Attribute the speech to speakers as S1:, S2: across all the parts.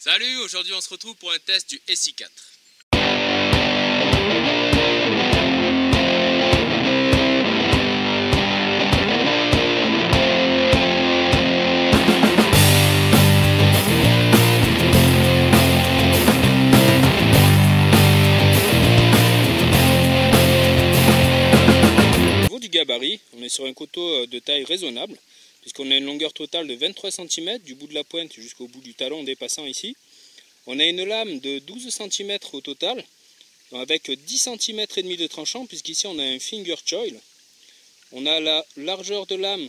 S1: Salut, aujourd'hui on se retrouve pour un test du SI4. Au niveau du gabarit, on est sur un couteau de taille raisonnable, puisqu'on a une longueur totale de 23 cm du bout de la pointe jusqu'au bout du talon dépassant ici. On a une lame de 12 cm au total, avec 10 cm et demi de tranchant, puisqu'ici on a un finger choil. On a la largeur de lame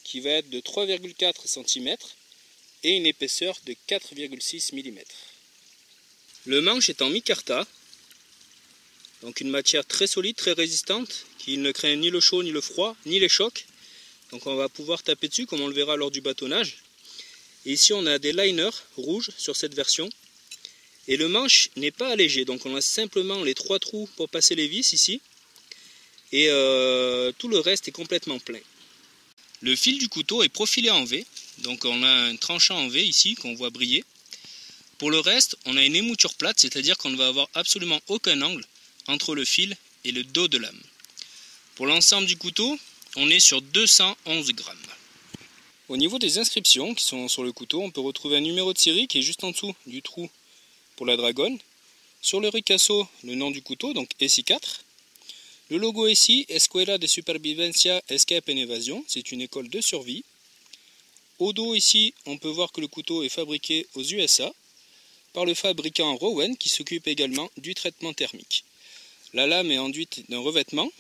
S1: qui va être de 3,4 cm et une épaisseur de 4,6 mm. Le manche est en micarta, donc une matière très solide, très résistante, qui ne craint ni le chaud, ni le froid, ni les chocs. Donc on va pouvoir taper dessus comme on le verra lors du bâtonnage. Et ici on a des liners rouges sur cette version. Et le manche n'est pas allégé, donc on a simplement les 3 trous pour passer les vis ici. Et tout le reste est complètement plein. Le fil du couteau est profilé en V, donc on a un tranchant en V ici qu'on voit briller. Pour le reste, on a une émouture plate, c'est-à-dire qu'on ne va avoir absolument aucun angle entre le fil et le dos de lame. Pour l'ensemble du couteau, on est sur 211 grammes. Au niveau des inscriptions qui sont sur le couteau, on peut retrouver un numéro de série qui est juste en dessous du trou pour la dragonne. Sur le ricasso, le nom du couteau, donc SI4. Le logo ici, Escuela de Supervivencia, Escape and Evasion, c'est une école de survie. Au dos ici, on peut voir que le couteau est fabriqué aux USA par le fabricant Rowan qui s'occupe également du traitement thermique. La lame est enduite d'un revêtement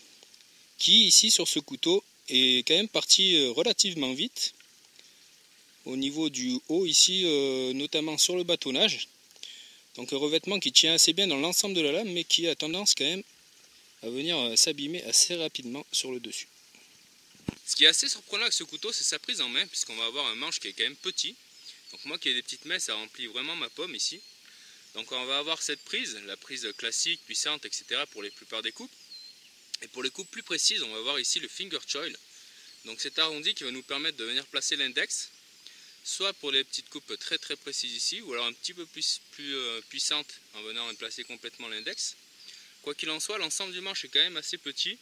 S1: qui ici sur ce couteau est quand même parti relativement vite. Au niveau du haut ici, notamment sur le bâtonnage. Donc un revêtement qui tient assez bien dans l'ensemble de la lame mais qui a tendance quand même à venir s'abîmer assez rapidement sur le dessus. Ce qui est assez surprenant avec ce couteau, c'est sa prise en main, puisqu'on va avoir un manche qui est quand même petit. Donc moi qui ai des petites mains, ça remplit vraiment ma pomme ici. Donc on va avoir cette prise, la prise classique, puissante, etc. pour les plupart des coupes. Et pour les coupes plus précises, on va voir ici le finger choil. Donc cet arrondi qui va nous permettre de venir placer l'index, soit pour les petites coupes très très précises ici, ou alors un petit peu plus puissante en venant placer complètement l'index. Quoi qu'il en soit, l'ensemble du manche est quand même assez petit.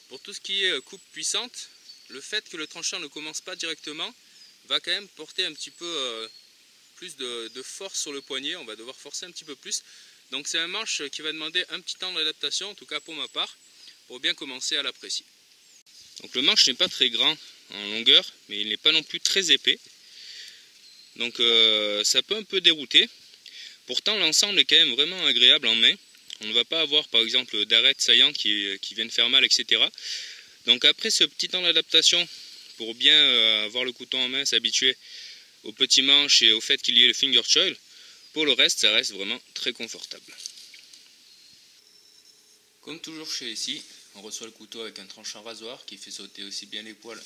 S1: Pour tout ce qui est coupe puissante, le fait que le tranchant ne commence pas directement va quand même porter un petit peu plus de force sur le poignet, on va devoir forcer un petit peu plus. Donc c'est un manche qui va demander un petit temps d'adaptation, en tout cas pour ma part, pour bien commencer à l'apprécier. Donc le manche n'est pas très grand en longueur, mais il n'est pas non plus très épais. Donc ça peut un peu dérouter. Pourtant l'ensemble est quand même vraiment agréable en main. On ne va pas avoir par exemple d'arêtes saillantes qui viennent faire mal, etc. Donc après ce petit temps d'adaptation, pour bien avoir le couteau en main, s'habituer au petit manche et au fait qu'il y ait le finger choil, pour le reste ça reste vraiment très confortable. Comme toujours chez ici, on reçoit le couteau avec un tranchant rasoir qui fait sauter aussi bien les poils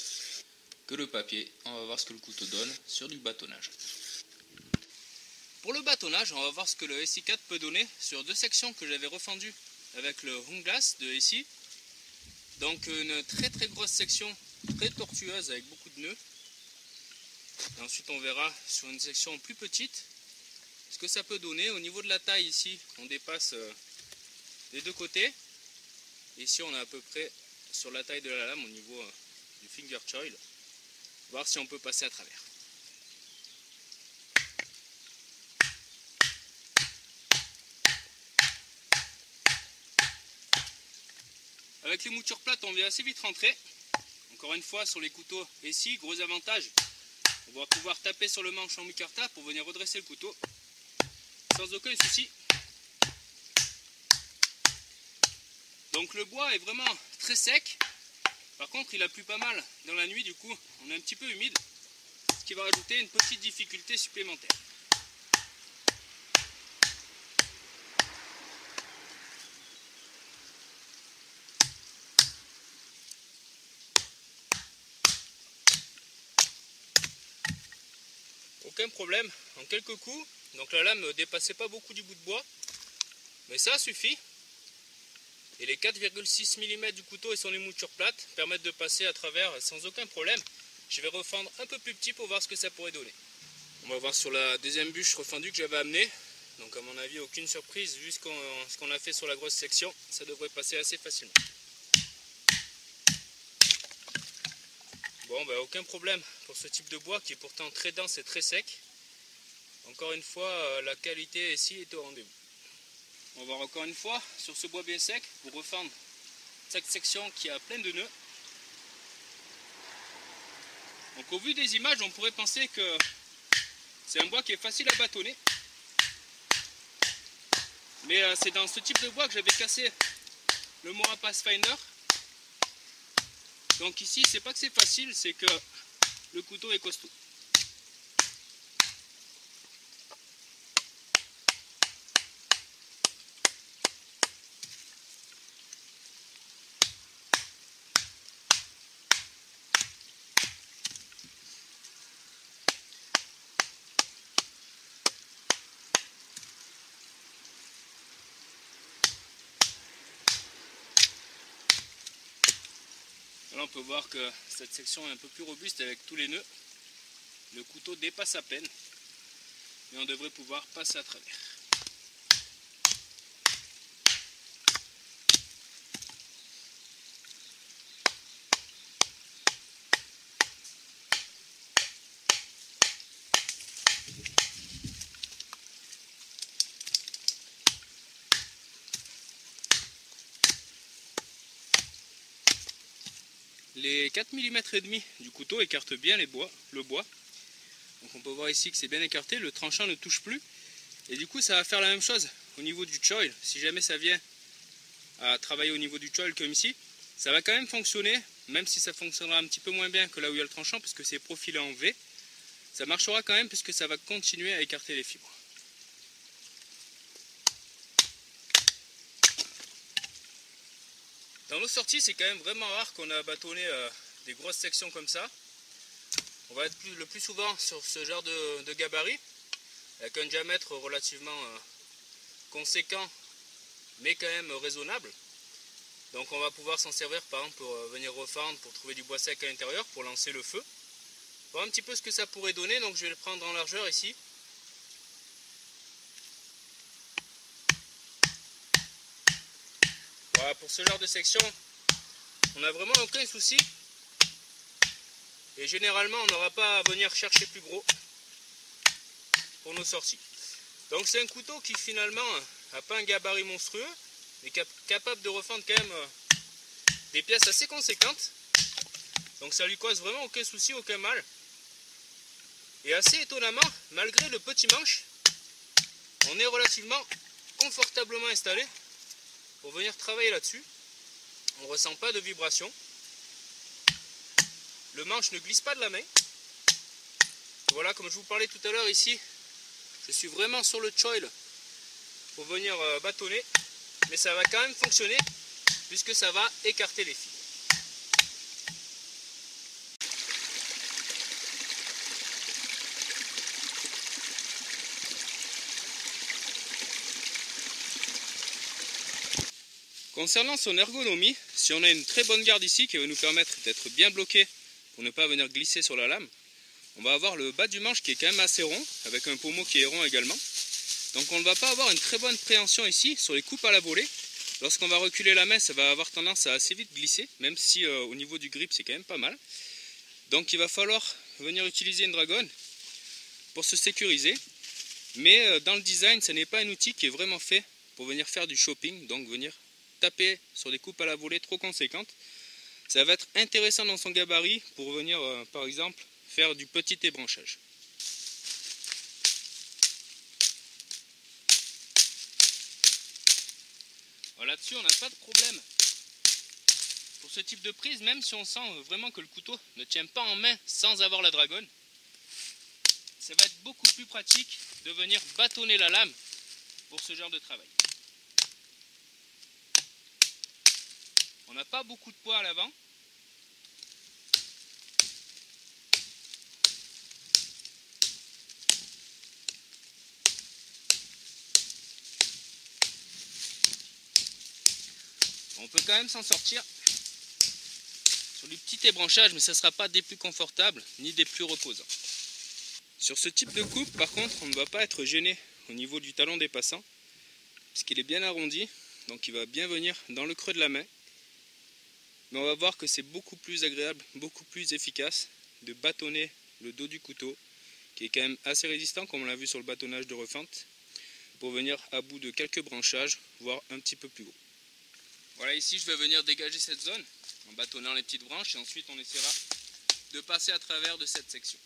S1: que le papier. On va voir ce que le couteau donne sur du bâtonnage. Pour le bâtonnage, on va voir ce que le SI4 peut donner sur 2 sections que j'avais refendues avec le Hunglass de ici. Donc une très très grosse section, très tortueuse avec beaucoup de nœuds. Et ensuite on verra sur une section plus petite ce que ça peut donner. Au niveau de la taille ici, on dépasse des 2 côtés. Ici on est à peu près sur la taille de la lame au niveau du finger choil. Voir si on peut passer à travers. Avec les moutures plates, on vient assez vite rentrer. Encore une fois, sur les couteaux ici, gros avantage, on va pouvoir taper sur le manche en micarta pour venir redresser le couteau sans aucun souci. Donc le bois est vraiment très sec. Par contre, il a plu pas mal dans la nuit, du coup, on est un petit peu humide, ce qui va rajouter une petite difficulté supplémentaire. Aucun problème, en quelques coups, donc la lame ne dépassait pas beaucoup du bout de bois, mais ça suffit. Et les 4,6 mm du couteau et son émouture plate permettent de passer à travers sans aucun problème. Je vais refendre un peu plus petit pour voir ce que ça pourrait donner. On va voir sur la deuxième bûche refendue que j'avais amenée. Donc à mon avis, aucune surprise, vu ce qu'on a fait sur la grosse section, ça devrait passer assez facilement. Bon, ben, aucun problème pour ce type de bois qui est pourtant très dense et très sec. Encore une fois, la qualité ici est au rendez-vous. On va voir encore une fois sur ce bois bien sec pour refendre cette section qui a plein de nœuds. Donc au vu des images, on pourrait penser que c'est un bois qui est facile à bâtonner. Mais c'est dans ce type de bois que j'avais cassé le Mora Pathfinder. Donc ici, c'est pas que c'est facile, c'est que le couteau est costaud. Là on peut voir que cette section est un peu plus robuste avec tous les nœuds. Le couteau dépasse à peine, mais on devrait pouvoir passer à travers. Les 4 mm et demi du couteau écartent bien le bois. Donc on peut voir ici que c'est bien écarté, le tranchant ne touche plus. Et du coup ça va faire la même chose au niveau du choil. Si jamais ça vient à travailler au niveau du choil comme ici, ça va quand même fonctionner, même si ça fonctionnera un petit peu moins bien que là où il y a le tranchant, puisque c'est profilé en V. Ça marchera quand même puisque ça va continuer à écarter les fibres. Dans nos sorties, c'est quand même vraiment rare qu'on a bâtonné des grosses sections comme ça. On va être le plus souvent sur ce genre de gabarit, avec un diamètre relativement conséquent, mais quand même raisonnable. Donc on va pouvoir s'en servir par exemple pour venir refendre, pour trouver du bois sec à l'intérieur, pour lancer le feu. Voir un petit peu ce que ça pourrait donner, donc je vais le prendre en largeur ici. Voilà, pour ce genre de section, on n'a vraiment aucun souci. Et généralement, on n'aura pas à venir chercher plus gros pour nos sorties. Donc c'est un couteau qui finalement n'a pas un gabarit monstrueux, mais capable de refendre quand même des pièces assez conséquentes. Donc ça lui cause vraiment aucun souci, aucun mal. Et assez étonnamment, malgré le petit manche, on est relativement confortablement installé pour venir travailler là-dessus. On ne ressent pas de vibration. Le manche ne glisse pas de la main. Voilà, comme je vous parlais tout à l'heure ici, je suis vraiment sur le choil pour venir bâtonner. Mais ça va quand même fonctionner puisque ça va écarter les fils. Concernant son ergonomie, si on a une très bonne garde ici qui va nous permettre d'être bien bloqué pour ne pas venir glisser sur la lame, on va avoir le bas du manche qui est quand même assez rond, avec un pommeau qui est rond également. Donc on ne va pas avoir une très bonne préhension ici sur les coupes à la volée. Lorsqu'on va reculer la main, ça va avoir tendance à assez vite glisser, même si au niveau du grip c'est quand même pas mal. Donc il va falloir venir utiliser une dragonne pour se sécuriser. Mais dans le design, ce n'est pas un outil qui est vraiment fait pour venir faire du shopping, donc venir taper sur des coupes à la volée trop conséquentes. Ça va être intéressant dans son gabarit pour venir par exemple faire du petit ébranchage. Là-dessus on n'a pas de problème. Pour ce type de prise, même si on sent vraiment que le couteau ne tient pas en main sans avoir la dragonne, ça va être beaucoup plus pratique de venir bâtonner la lame pour ce genre de travail. On n'a pas beaucoup de poids à l'avant. On peut quand même s'en sortir sur du petit ébranchage, mais ça ne sera pas des plus confortables ni des plus reposants. Sur ce type de coupe, par contre, on ne va pas être gêné au niveau du talon dépassant, puisqu'il est bien arrondi, donc il va bien venir dans le creux de la main. Mais on va voir que c'est beaucoup plus agréable, beaucoup plus efficace de bâtonner le dos du couteau, qui est quand même assez résistant, comme on l'a vu sur le bâtonnage de refente, pour venir à bout de quelques branchages, voire un petit peu plus haut. Voilà, ici je vais venir dégager cette zone en bâtonnant les petites branches et ensuite on essaiera de passer à travers de cette section.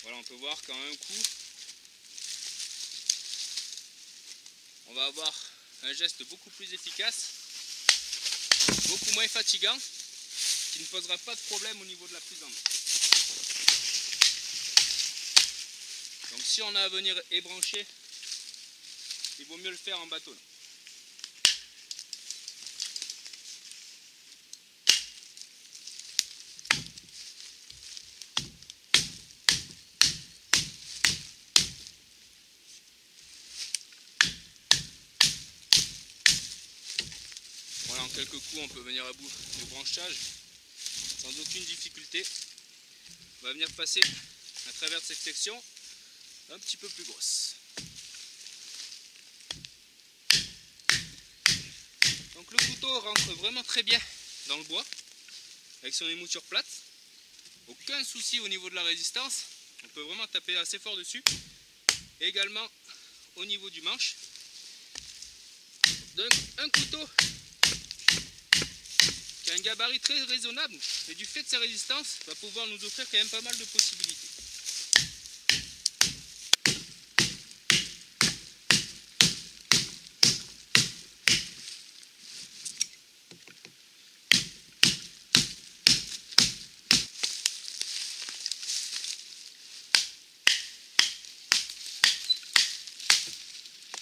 S1: Voilà, on peut voir qu'en un coup, on va avoir un geste beaucoup plus efficace, beaucoup moins fatigant, qui ne posera pas de problème au niveau de la prise en main. Donc si on a à venir ébrancher, il vaut mieux le faire en bâtonnant. Voilà, en quelques coups on peut venir à bout du branchage sans aucune difficulté. On va venir passer à travers cette section un petit peu plus grosse. Donc le couteau rentre vraiment très bien dans le bois avec son émouture plate. Aucun souci au niveau de la résistance. On peut vraiment taper assez fort dessus. Et également au niveau du manche. Donc un couteau qui a un gabarit très raisonnable et du fait de sa résistance va pouvoir nous offrir quand même pas mal de possibilités.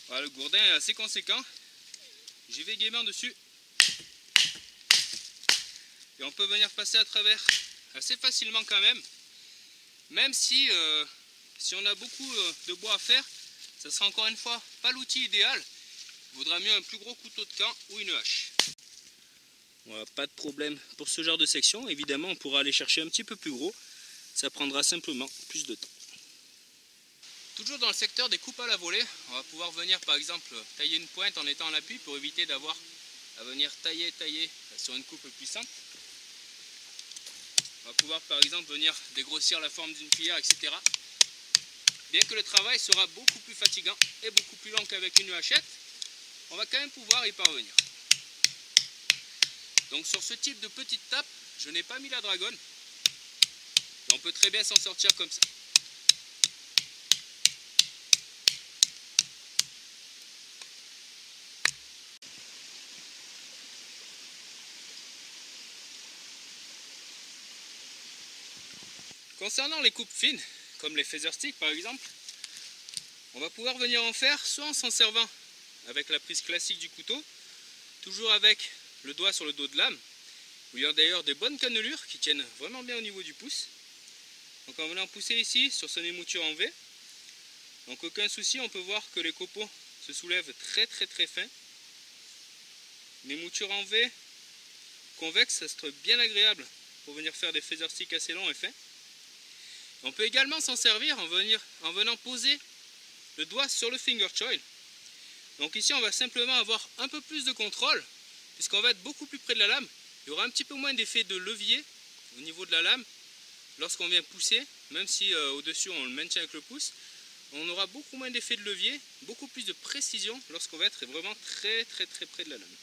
S1: Voilà, le gourdin est assez conséquent. J'y vais gaiement dessus. Et on peut venir passer à travers assez facilement quand même. Même si on a beaucoup de bois à faire, ça sera encore une fois pas l'outil idéal. Il vaudra mieux un plus gros couteau de camp ou une hache. Voilà, pas de problème pour ce genre de section. Évidemment, on pourra aller chercher un petit peu plus gros. Ça prendra simplement plus de temps. Toujours dans le secteur des coupes à la volée, on va pouvoir venir par exemple tailler une pointe en étant en appui pour éviter d'avoir à venir tailler sur une coupe puissante. On va pouvoir par exemple venir dégrossir la forme d'une cuillère, etc. Bien que le travail sera beaucoup plus fatigant et beaucoup plus long qu'avec une hachette, on va quand même pouvoir y parvenir. Donc sur ce type de petite tape, je n'ai pas mis la dragonne. Et on peut très bien s'en sortir comme ça. Concernant les coupes fines, comme les feather sticks par exemple, on va pouvoir venir en faire soit en s'en servant avec la prise classique du couteau, toujours avec le doigt sur le dos de lame, où il y a d'ailleurs des bonnes cannelures qui tiennent vraiment bien au niveau du pouce. Donc en venant pousser ici sur son émouture en V, donc aucun souci, on peut voir que les copeaux se soulèvent très fin. Une émouture en V convexe, ça serait bien agréable pour venir faire des feather sticks assez longs et fins. On peut également s'en servir en venant poser le doigt sur le finger choil. Donc ici on va simplement avoir un peu plus de contrôle puisqu'on va être beaucoup plus près de la lame. Il y aura un petit peu moins d'effet de levier au niveau de la lame lorsqu'on vient pousser, même si au-dessus on le maintient avec le pouce. On aura beaucoup moins d'effet de levier, beaucoup plus de précision lorsqu'on va être vraiment très près de la lame.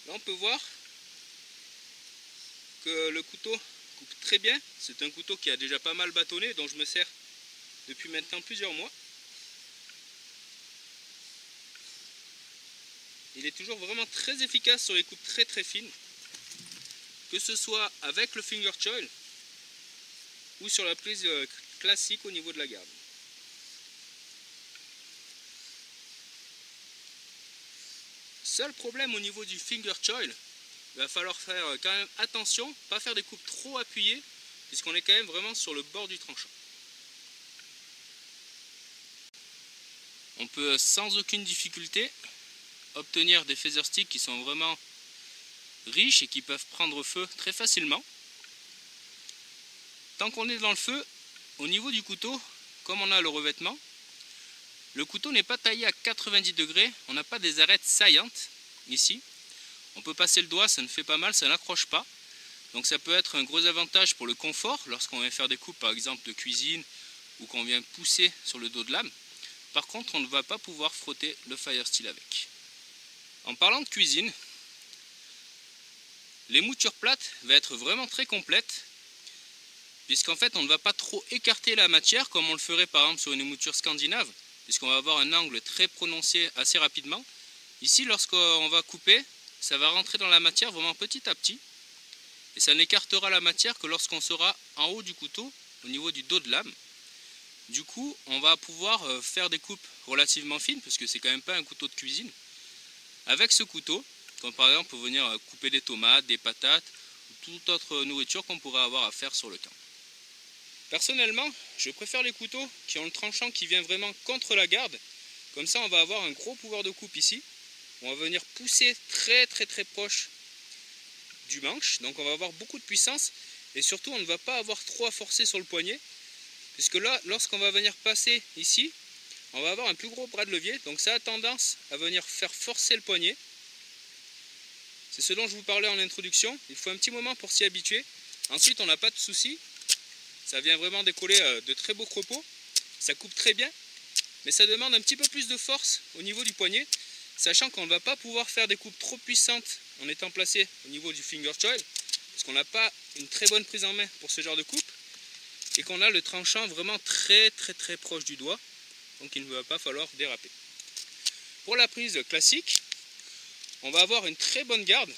S1: Là on peut voir que le couteau coupe très bien. C'est un couteau qui a déjà pas mal bâtonné, dont je me sers depuis maintenant plusieurs mois. Il est toujours vraiment très efficace sur les coupes très fines, que ce soit avec le finger choil ou sur la prise classique au niveau de la garde. Seul problème au niveau du finger choil, il va falloir faire quand même attention, pas faire des coupes trop appuyées, puisqu'on est quand même vraiment sur le bord du tranchant. On peut sans aucune difficulté obtenir des feather sticks qui sont vraiment riches et qui peuvent prendre feu très facilement. Tant qu'on est dans le feu, au niveau du couteau, comme on a le revêtement, le couteau n'est pas taillé à 90 degrés, on n'a pas des arêtes saillantes ici. On peut passer le doigt, ça ne fait pas mal, ça n'accroche pas. Donc ça peut être un gros avantage pour le confort lorsqu'on vient faire des coupes par exemple de cuisine ou qu'on vient pousser sur le dos de lame. Par contre, on ne va pas pouvoir frotter le fire steel avec. En parlant de cuisine, l'émouture plate va être vraiment très complète, puisqu'en fait on ne va pas trop écarter la matière comme on le ferait par exemple sur une émouture scandinave, puisqu'on va avoir un angle très prononcé assez rapidement. Ici, lorsqu'on va couper, ça va rentrer dans la matière vraiment petit à petit, et ça n'écartera la matière que lorsqu'on sera en haut du couteau, au niveau du dos de lame. Du coup, on va pouvoir faire des coupes relativement fines, parce que c'est quand même pas un couteau de cuisine, avec ce couteau, comme par exemple pour venir couper des tomates, des patates, ou toute autre nourriture qu'on pourrait avoir à faire sur le camp. Personnellement, je préfère les couteaux qui ont le tranchant qui vient vraiment contre la garde. Comme ça, on va avoir un gros pouvoir de coupe ici. On va venir pousser très proche du manche. Donc on va avoir beaucoup de puissance. Et surtout, on ne va pas avoir trop à forcer sur le poignet. Puisque là, lorsqu'on va venir passer ici, on va avoir un plus gros bras de levier. Donc ça a tendance à venir faire forcer le poignet. C'est ce dont je vous parlais en introduction. Il faut un petit moment pour s'y habituer. Ensuite, on n'a pas de souci. Ça vient vraiment décoller de très beaux crepaux, ça coupe très bien, mais ça demande un petit peu plus de force au niveau du poignet, sachant qu'on ne va pas pouvoir faire des coupes trop puissantes en étant placé au niveau du finger choil, parce qu'on n'a pas une très bonne prise en main pour ce genre de coupe, et qu'on a le tranchant vraiment très proche du doigt, donc il ne va pas falloir déraper. Pour la prise classique, on va avoir une très bonne garde,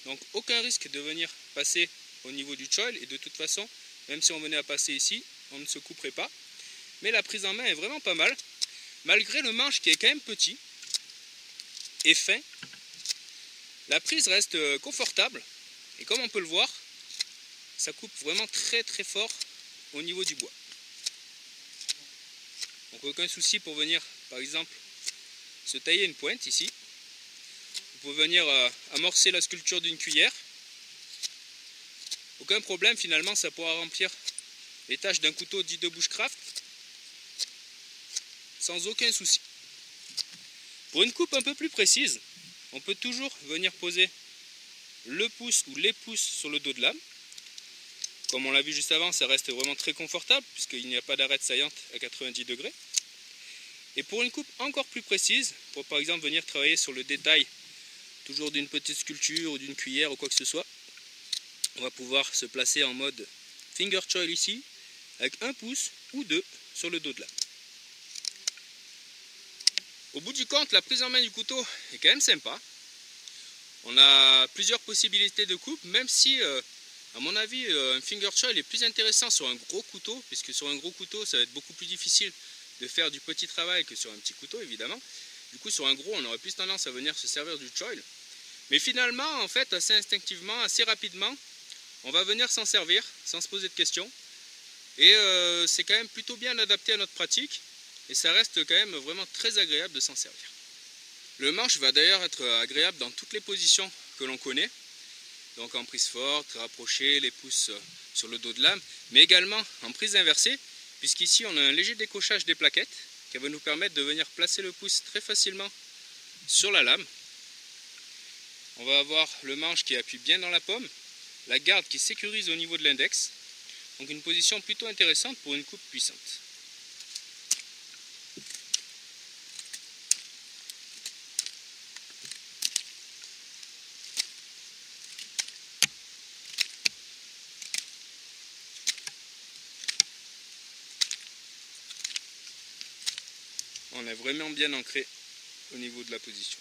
S1: donc aucun risque de venir passer au niveau du choil, et de toute façon, même si on venait à passer ici, on ne se couperait pas. Mais la prise en main est vraiment pas mal. Malgré le manche qui est quand même petit et fin, la prise reste confortable. Et comme on peut le voir, ça coupe vraiment très fort au niveau du bois. Donc aucun souci pour venir, par exemple, se tailler une pointe ici. Vous pouvez venir amorcer la sculpture d'une cuillère. Aucun problème, finalement, ça pourra remplir les tâches d'un couteau dit de bushcraft sans aucun souci. Pour une coupe un peu plus précise, on peut toujours venir poser le pouce ou les pouces sur le dos de lame. Comme on l'a vu juste avant, ça reste vraiment très confortable puisqu'il n'y a pas d'arête saillante à 90 degrés. Et pour une coupe encore plus précise, pour par exemple venir travailler sur le détail toujours d'une petite sculpture ou d'une cuillère ou quoi que ce soit, on va pouvoir se placer en mode finger choil ici, avec un pouce ou deux sur le dos de lame. Au bout du compte, la prise en main du couteau est quand même sympa. On a plusieurs possibilités de coupe, même si, à mon avis, un finger choil est plus intéressant sur un gros couteau, puisque sur un gros couteau, ça va être beaucoup plus difficile de faire du petit travail que sur un petit couteau, évidemment. Du coup, sur un gros, on aurait plus tendance à venir se servir du choil. Mais finalement, en fait, assez instinctivement, assez rapidement, on va venir s'en servir sans se poser de questions. Et c'est quand même plutôt bien adapté à notre pratique. Et ça reste quand même vraiment très agréable de s'en servir. Le manche va d'ailleurs être agréable dans toutes les positions que l'on connaît. Donc en prise forte, rapprochée, les pouces sur le dos de lame. Mais également en prise inversée. Puisqu'ici on a un léger décochage des plaquettes qui va nous permettre de venir placer le pouce très facilement sur la lame. On va avoir le manche qui appuie bien dans la paume. La garde qui sécurise au niveau de l'index, donc une position plutôt intéressante pour une coupe puissante. On est vraiment bien ancré au niveau de la position.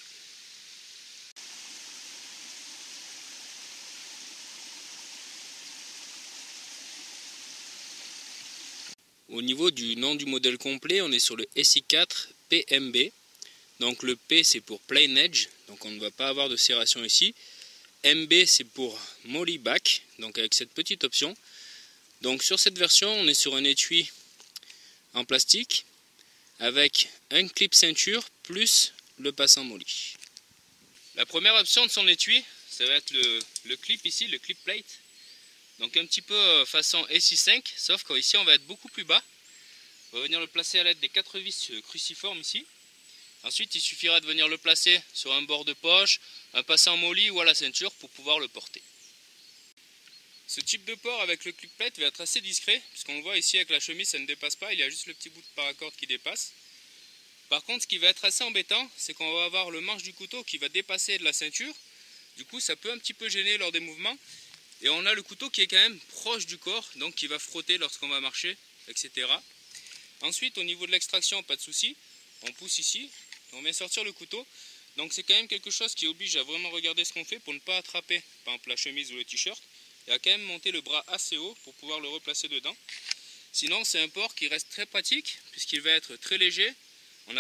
S1: Au niveau du nom du modèle complet, on est sur le SI4 PMB. Donc le P c'est pour Plain Edge, donc on ne va pas avoir de serration ici. MB c'est pour Molly Back, donc avec cette petite option. Donc sur cette version, on est sur un étui en plastique avec un clip ceinture plus le passant molly. La première option de son étui, ça va être le clip ici, le clip plate. Donc un petit peu façon SI5, sauf qu'ici on va être beaucoup plus bas. On va venir le placer à l'aide des 4 vis cruciformes ici. Ensuite il suffira de venir le placer sur un bord de poche, un passant molly ou à la ceinture pour pouvoir le porter. Ce type de port avec le clip plate va être assez discret, puisqu'on le voit ici avec la chemise ça ne dépasse pas, il y a juste le petit bout de paracorde qui dépasse. Par contre ce qui va être assez embêtant, c'est qu'on va avoir le manche du couteau qui va dépasser de la ceinture. Du coup ça peut un petit peu gêner lors des mouvements. Et on a le couteau qui est quand même proche du corps, donc qui va frotter lorsqu'on va marcher, etc. Ensuite au niveau de l'extraction, pas de souci, on pousse ici, on vient sortir le couteau. Donc c'est quand même quelque chose qui oblige à vraiment regarder ce qu'on fait pour ne pas attraper par exemple la chemise ou le t-shirt. Et à quand même monter le bras assez haut pour pouvoir le replacer dedans. Sinon c'est un port qui reste très pratique puisqu'il va être très léger. On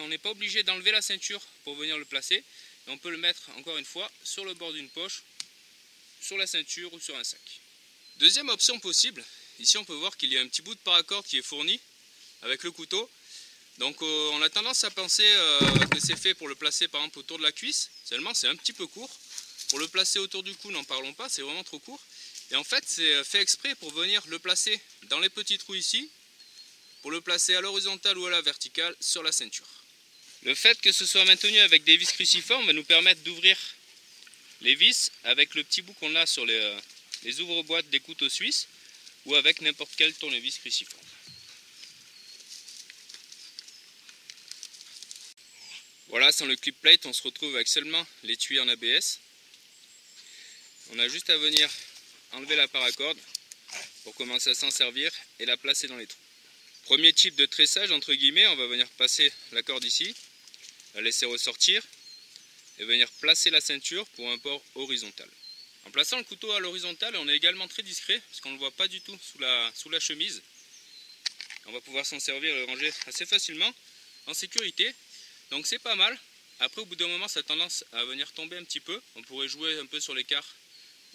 S1: n'est pas obligé d'enlever la ceinture pour venir le placer. Et on peut le mettre encore une fois sur le bord d'une poche, sur la ceinture ou sur un sac. Deuxième option possible, ici on peut voir qu'il y a un petit bout de paracorde qui est fourni avec le couteau. Donc on a tendance à penser que c'est fait pour le placer par exemple autour de la cuisse. Seulement c'est un petit peu court. Pour le placer autour du cou, n'en parlons pas, c'est vraiment trop court. Et en fait, c'est fait exprès pour venir le placer dans les petits trous ici, pour le placer à l'horizontale ou à la verticale sur la ceinture. Le fait que ce soit maintenu avec des vis cruciformes va nous permettre d'ouvrir les vis avec le petit bout qu'on a sur les ouvre-boîtes des couteaux suisses ou avec n'importe quel tournevis cruciforme. Voilà, sans le clip plate, on se retrouve avec seulement l'étui en ABS. On a juste à venir enlever la paracorde pour commencer à s'en servir et la placer dans les trous. Premier type de tressage entre guillemets, on va venir passer la corde ici, la laisser ressortir et venir placer la ceinture pour un port horizontal. En plaçant le couteau à l'horizontale, on est également très discret parce qu'on ne le voit pas du tout sous la chemise. On va pouvoir s'en servir et le ranger assez facilement, en sécurité. Donc c'est pas mal. Après au bout d'un moment ça a tendance à venir tomber un petit peu. On pourrait jouer un peu sur l'écart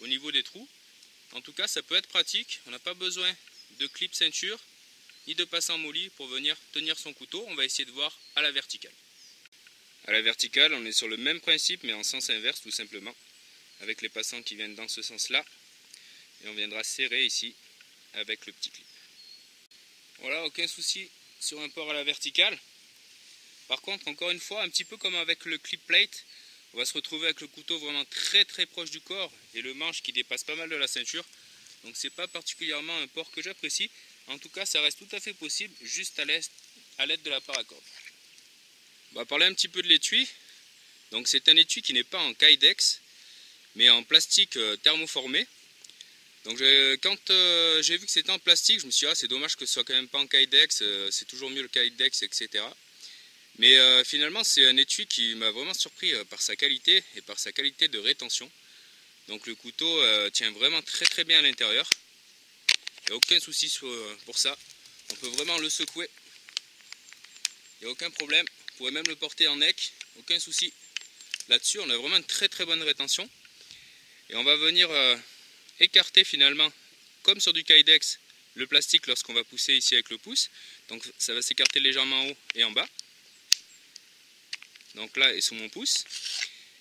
S1: au niveau des trous. En tout cas ça peut être pratique. On n'a pas besoin de clip ceinture ni de passant molly pour venir tenir son couteau. On va essayer de voir à la verticale. À la verticale on est sur le même principe mais en sens inverse tout simplement. Avec les passants qui viennent dans ce sens là. Et on viendra serrer ici avec le petit clip. Voilà, aucun souci sur un port à la verticale. Par contre, encore une fois, un petit peu comme avec le clip plate, on va se retrouver avec le couteau vraiment très proche du corps et le manche qui dépasse pas mal de la ceinture. Donc c'est pas particulièrement un port que j'apprécie. En tout cas, ça reste tout à fait possible juste à l'aide de la paracorde. On va parler un petit peu de l'étui. Donc c'est un étui qui n'est pas en kydex, mais en plastique thermoformé. Donc quand j'ai vu que c'était en plastique, je me suis dit c'est dommage que ce soit quand même pas en kydex, c'est toujours mieux le kydex, etc. Mais finalement c'est un étui qui m'a vraiment surpris par sa qualité et par sa qualité de rétention. Donc le couteau tient vraiment très bien à l'intérieur. Il n'y a aucun souci pour ça. On peut vraiment le secouer. Il n'y a aucun problème. Vous pouvez même le porter en neck, aucun souci. Là-dessus on a vraiment une très bonne rétention. Et on va venir écarter finalement, comme sur du kydex, le plastique lorsqu'on va pousser ici avec le pouce. Donc ça va s'écarter légèrement en haut et en bas. Donc là et sous mon pouce.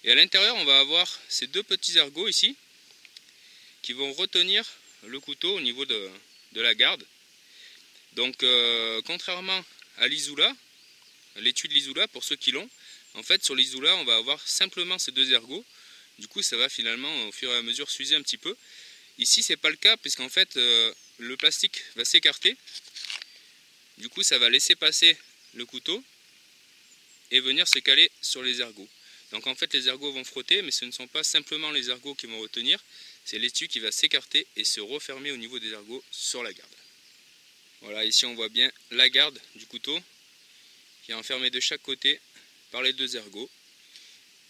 S1: Et à l'intérieur on va avoir ces deux petits ergots ici qui vont retenir le couteau au niveau de la garde. Donc contrairement à l'Izula, l'étui de l'Izula pour ceux qui l'ont, en fait sur l'Izula on va avoir simplement ces deux ergots. Du coup ça va finalement au fur et à mesure s'user un petit peu. Ici c'est pas le cas puisqu'en fait le plastique va s'écarter. Du coup ça va laisser passer le couteau et venir se caler sur les ergots. Donc en fait les ergots vont frotter, mais ce ne sont pas simplement les ergots qui vont retenir, c'est l'étui qui va s'écarter et se refermer au niveau des ergots sur la garde. Voilà, ici on voit bien la garde du couteau qui est enfermée de chaque côté par les deux ergots.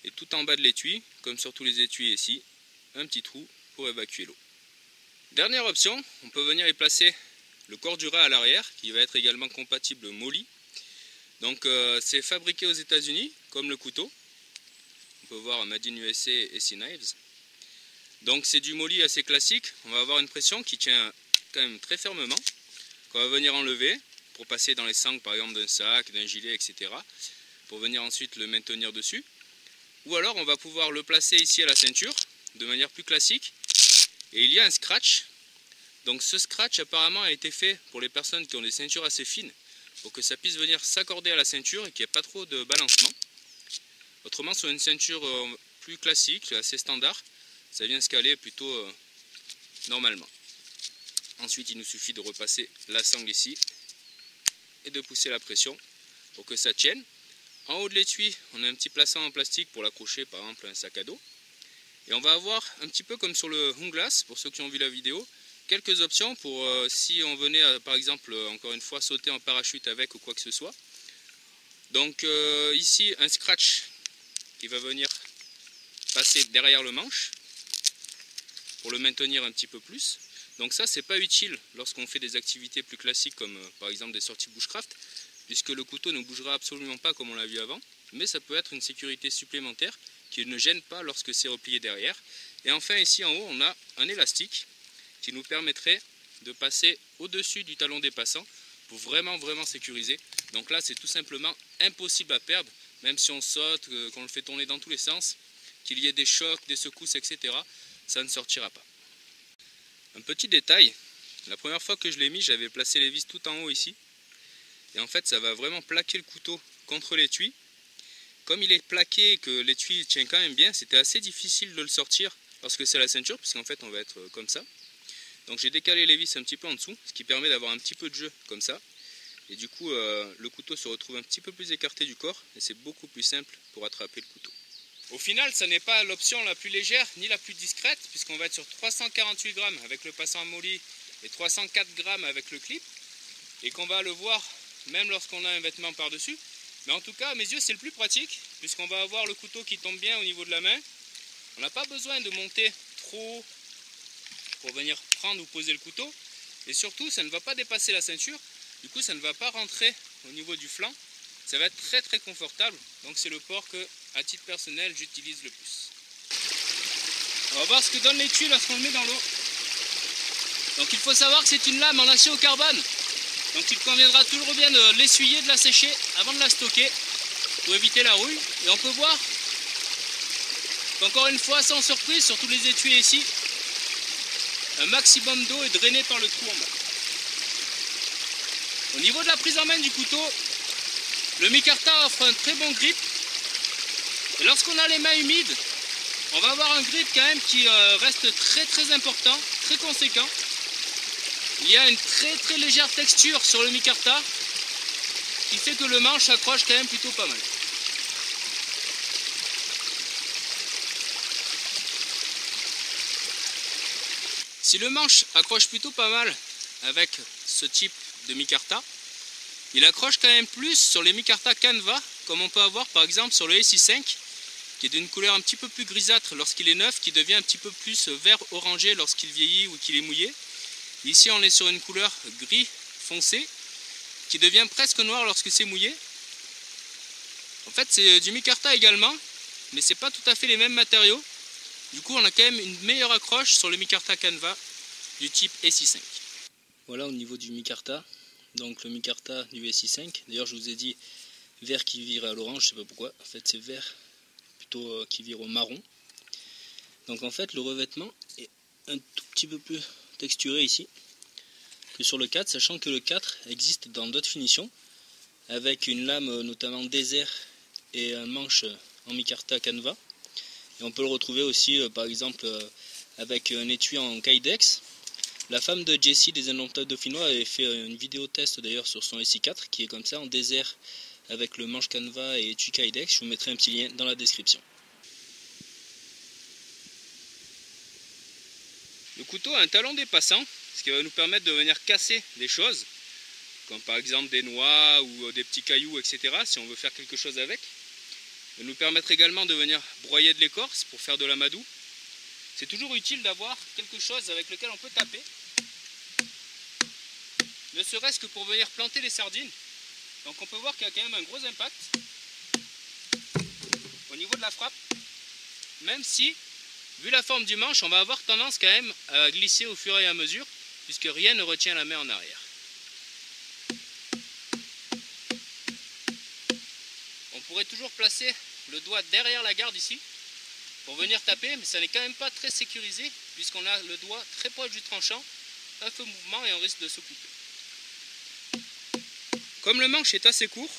S1: Et tout en bas de l'étui, comme sur tous les étuis ici, un petit trou pour évacuer l'eau. Dernière option, on peut venir y placer le cordura à l'arrière qui va être également compatible molly. Donc c'est fabriqué aux États-Unis comme le couteau. On peut voir Made in USA et C-Knives. Donc c'est du molly assez classique. On va avoir une pression qui tient quand même très fermement, qu'on va venir enlever pour passer dans les sangles par exemple d'un sac, d'un gilet, etc. Pour venir ensuite le maintenir dessus. Ou alors on va pouvoir le placer ici à la ceinture, de manière plus classique. Et il y a un scratch. Donc ce scratch apparemment a été fait pour les personnes qui ont des ceintures assez fines, pour que ça puisse venir s'accorder à la ceinture et qu'il n'y ait pas trop de balancement. Autrement, sur une ceinture plus classique, assez standard, ça vient se caler plutôt normalement. Ensuite, il nous suffit de repasser la sangle ici et de pousser la pression pour que ça tienne. En haut de l'étui, on a un petit plaçant en plastique pour l'accrocher, par exemple à un sac à dos. Et on va avoir, un petit peu comme sur le Hoonglass, pour ceux qui ont vu la vidéo, quelques options pour si on venait par exemple encore une fois sauter en parachute avec ou quoi que ce soit. Donc ici un scratch qui va venir passer derrière le manche pour le maintenir un petit peu plus. Donc ça c'est pas utile lorsqu'on fait des activités plus classiques comme par exemple des sorties bushcraft, puisque le couteau ne bougera absolument pas comme on l'a vu avant, mais ça peut être une sécurité supplémentaire qui ne gêne pas lorsque c'est replié derrière. Et enfin ici en haut on a un élastique qui nous permettrait de passer au-dessus du talon des passants pour vraiment sécuriser. Donc là c'est tout simplement impossible à perdre, même si on saute, qu'on le fait tourner dans tous les sens, qu'il y ait des chocs, des secousses, etc. Ça ne sortira pas. Un petit détail, la première fois que je l'ai mis, j'avais placé les vis tout en haut ici. Et en fait ça va vraiment plaquer le couteau contre l'étui. Comme il est plaqué et que l'étui tient quand même bien, c'était assez difficile de le sortir lorsque c'est la ceinture, puisqu'en fait on va être comme ça. Donc j'ai décalé les vis un petit peu en dessous, ce qui permet d'avoir un petit peu de jeu comme ça. Et du coup le couteau se retrouve un petit peu plus écarté du corps et c'est beaucoup plus simple pour attraper le couteau. Au final, ça n'est pas l'option la plus légère ni la plus discrète, puisqu'on va être sur 348 grammes avec le passant molly et 304 grammes avec le clip. Et qu'on va le voir même lorsqu'on a un vêtement par-dessus. Mais en tout cas, à mes yeux, c'est le plus pratique, puisqu'on va avoir le couteau qui tombe bien au niveau de la main. On n'a pas besoin de monter trop haut pour venir prendre ou poser le couteau. Et surtout, ça ne va pas dépasser la ceinture. Du coup, ça ne va pas rentrer au niveau du flanc. Ça va être très confortable. Donc c'est le port que, à titre personnel, j'utilise le plus. On va voir ce que donne l'étui lorsqu'on le met dans l'eau. Donc il faut savoir que c'est une lame en acier au carbone. Donc il conviendra toujours bien de l'essuyer, de la sécher avant de la stocker pour éviter la rouille. Et on peut voir qu'encore une fois, sans surprise, sur tous les étuis ici, un maximum d'eau est drainé par le trou en bas. Au niveau de la prise en main du couteau, le micarta offre un très bon grip. Et lorsqu'on a les mains humides, on va avoir un grip quand même qui reste très important, très conséquent. Il y a une très légère texture sur le micarta qui fait que le manche accroche quand même plutôt pas mal. Si le manche accroche plutôt pas mal avec ce type de micarta, il accroche quand même plus sur les micarta canvas, comme on peut avoir par exemple sur le SI5, qui est d'une couleur un petit peu plus grisâtre lorsqu'il est neuf, qui devient un petit peu plus vert orangé lorsqu'il vieillit ou qu'il est mouillé. Ici on est sur une couleur gris foncé, qui devient presque noir lorsque c'est mouillé. En fait c'est du micarta également, mais c'est pas tout à fait les mêmes matériaux. Du coup on a quand même une meilleure accroche sur le micarta canvas du type SI5. Voilà au niveau du micarta, donc le micarta du SI5. D'ailleurs je vous ai dit vert qui vire à l'orange, je sais pas pourquoi, en fait c'est vert plutôt qui vire au marron. Donc en fait le revêtement est un tout petit peu plus texturé ici que sur le 4, sachant que le 4 existe dans d'autres finitions, avec une lame notamment désert et un manche en micarta canvas. Et on peut le retrouver aussi par exemple avec un étui en kydex. La femme de Jessie des Indomptables Dauphinois avait fait une vidéo test d'ailleurs sur son SI4 qui est comme ça en désert avec le manche canvas et étui kydex. Je vous mettrai un petit lien dans la description. Le couteau a un talon dépassant, ce qui va nous permettre de venir casser des choses, comme par exemple des noix ou des petits cailloux, etc. si on veut faire quelque chose avec. Il va nous permettre également de venir broyer de l'écorce pour faire de l'amadou. C'est toujours utile d'avoir quelque chose avec lequel on peut taper, ne serait-ce que pour venir planter les sardines. Donc on peut voir qu'il y a quand même un gros impact au niveau de la frappe, même si, vu la forme du manche, on va avoir tendance quand même à glisser au fur et à mesure, puisque rien ne retient la main en arrière. On pourrait toujours placer le doigt derrière la garde ici pour venir taper, mais ça n'est quand même pas très sécurisé puisqu'on a le doigt très proche du tranchant, un feu mouvement et on risque de se couper. Comme le manche est assez court,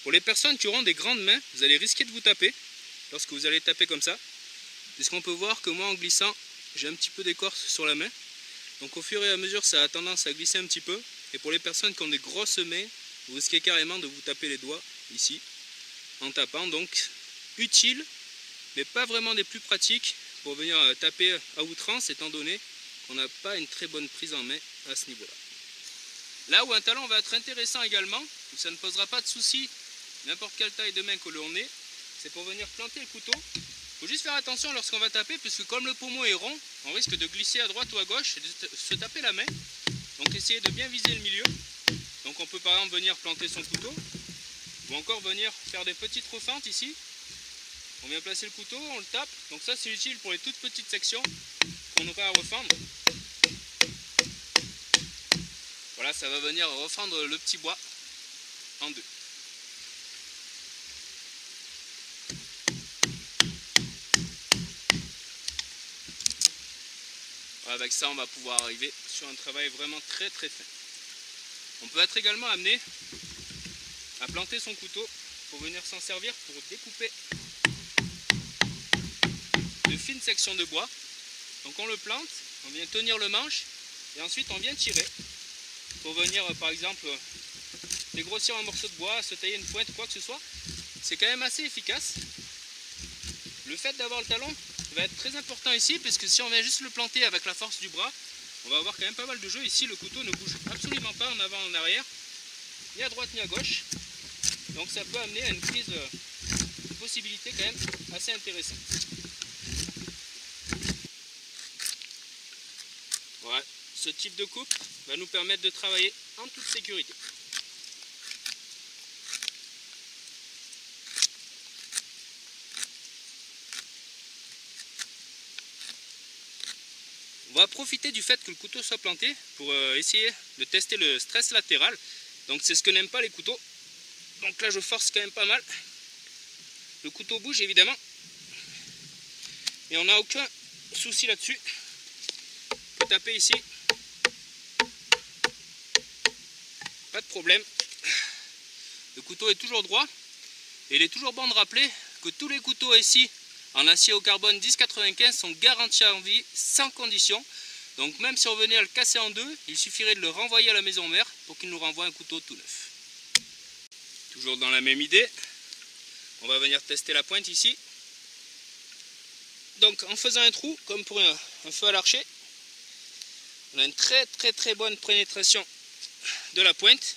S1: pour les personnes qui auront des grandes mains, vous allez risquer de vous taper lorsque vous allez taper comme ça, puisqu'on peut voir que moi en glissant, j'ai un petit peu d'écorce sur la main. Donc au fur et à mesure, ça a tendance à glisser un petit peu. Et pour les personnes qui ont des grosses mains, vous risquez carrément de vous taper les doigts ici en tapant. Donc utile, mais pas vraiment des plus pratiques pour venir taper à outrance, étant donné qu'on n'a pas une très bonne prise en main à ce niveau-là. Là où un talon va être intéressant également, où ça ne posera pas de soucis, n'importe quelle taille de main que l'on ait, c'est pour venir planter le couteau. Il faut juste faire attention lorsqu'on va taper, puisque comme le pommeau est rond, on risque de glisser à droite ou à gauche et de se taper la main. Donc essayez de bien viser le milieu. Donc on peut par exemple venir planter son couteau, ou encore venir faire des petites refeintes ici. On vient placer le couteau, on le tape. Donc ça c'est utile pour les toutes petites sections qu'on aurait à refendre. Voilà, ça va venir refendre le petit bois en deux. Avec ça, on va pouvoir arriver sur un travail vraiment très très fin. On peut être également amené à planter son couteau pour venir s'en servir pour découper de fines sections de bois. Donc on le plante, on vient tenir le manche et ensuite on vient tirer pour venir par exemple dégrossir un morceau de bois, se tailler une pointe, quoi que ce soit. C'est quand même assez efficace. Le fait d'avoir le talon va être très important ici, puisque si on vient juste le planter avec la force du bras, on va avoir quand même pas mal de jeu. Ici le couteau ne bouge absolument pas en avant en arrière, ni à droite ni à gauche, donc ça peut amener à une prise de possibilité quand même assez intéressante. Voilà, ce type de coupe va nous permettre de travailler en toute sécurité. On va profiter du fait que le couteau soit planté pour essayer de tester le stress latéral. Donc c'est ce que n'aiment pas les couteaux. Donc là je force quand même pas mal. Le couteau bouge évidemment. Et on n'a aucun souci là-dessus. On peut taper ici. Pas de problème. Le couteau est toujours droit. Et il est toujours bon de rappeler que tous les couteaux ici en acier au carbone 1095 sont garantis à vie sans condition. Donc même si on venait à le casser en deux, il suffirait de le renvoyer à la maison mère pour qu'il nous renvoie un couteau tout neuf. Toujours dans la même idée, on va venir tester la pointe ici. Donc en faisant un trou, comme pour un feu à l'archer, on a une très bonne pénétration de la pointe,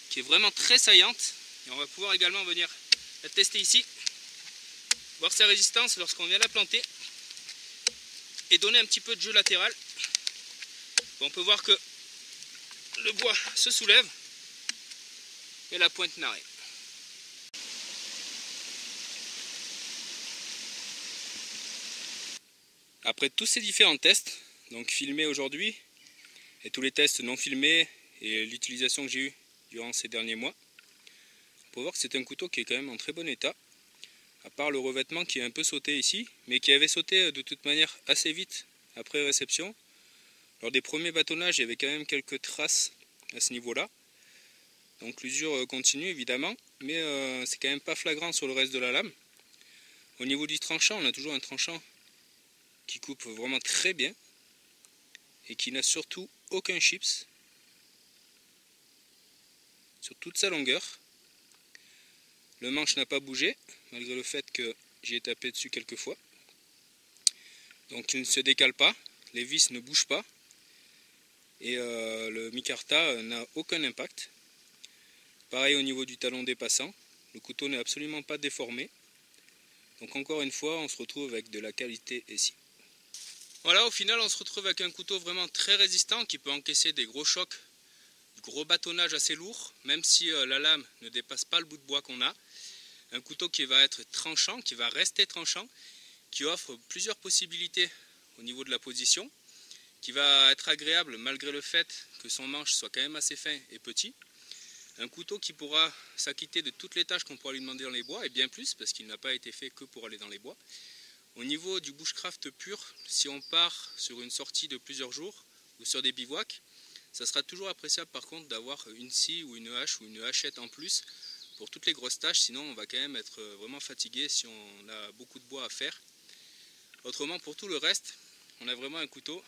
S1: qui est vraiment très saillante. Et on va pouvoir également venir la tester ici, voir sa résistance lorsqu'on vient la planter et donner un petit peu de jeu latéral. On peut voir que le bois se soulève et la pointe n'arrive. Après tous ces différents tests, donc filmés aujourd'hui, et tous les tests non filmés et l'utilisation que j'ai eue durant ces derniers mois, on peut voir que c'est un couteau qui est quand même en très bon état, à part le revêtement qui est un peu sauté ici, mais qui avait sauté de toute manière assez vite après réception. Lors des premiers bâtonnages, il y avait quand même quelques traces à ce niveau-là. Donc l'usure continue évidemment, mais c'est quand même pas flagrant sur le reste de la lame. Au niveau du tranchant, on a toujours un tranchant qui coupe vraiment très bien et qui n'a surtout aucun chips sur toute sa longueur. Le manche n'a pas bougé, malgré le fait que j'y ai tapé dessus quelques fois. Donc il ne se décale pas, les vis ne bougent pas, et le micarta n'a aucun impact. Pareil au niveau du talon dépassant, le couteau n'est absolument pas déformé. Donc encore une fois, on se retrouve avec de la qualité ici. Voilà, au final on se retrouve avec un couteau vraiment très résistant qui peut encaisser des gros chocs, du gros bâtonnage assez lourd, même si la lame ne dépasse pas le bout de bois qu'on a. Un couteau qui va être tranchant, qui va rester tranchant, qui offre plusieurs possibilités au niveau de la position, qui va être agréable malgré le fait que son manche soit quand même assez fin et petit. Un couteau qui pourra s'acquitter de toutes les tâches qu'on pourra lui demander dans les bois, et bien plus, parce qu'il n'a pas été fait que pour aller dans les bois. Au niveau du bushcraft pur, si on part sur une sortie de plusieurs jours, ou sur des bivouacs, ça sera toujours appréciable par contre d'avoir une scie ou une hache ou une hachette en plus pour toutes les grosses tâches, sinon on va quand même être vraiment fatigué si on a beaucoup de bois à faire. Autrement, pour tout le reste, on a vraiment un couteau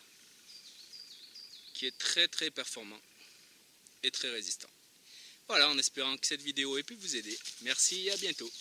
S1: qui est très performant et très résistant. Voilà, en espérant que cette vidéo ait pu vous aider. Merci et à bientôt.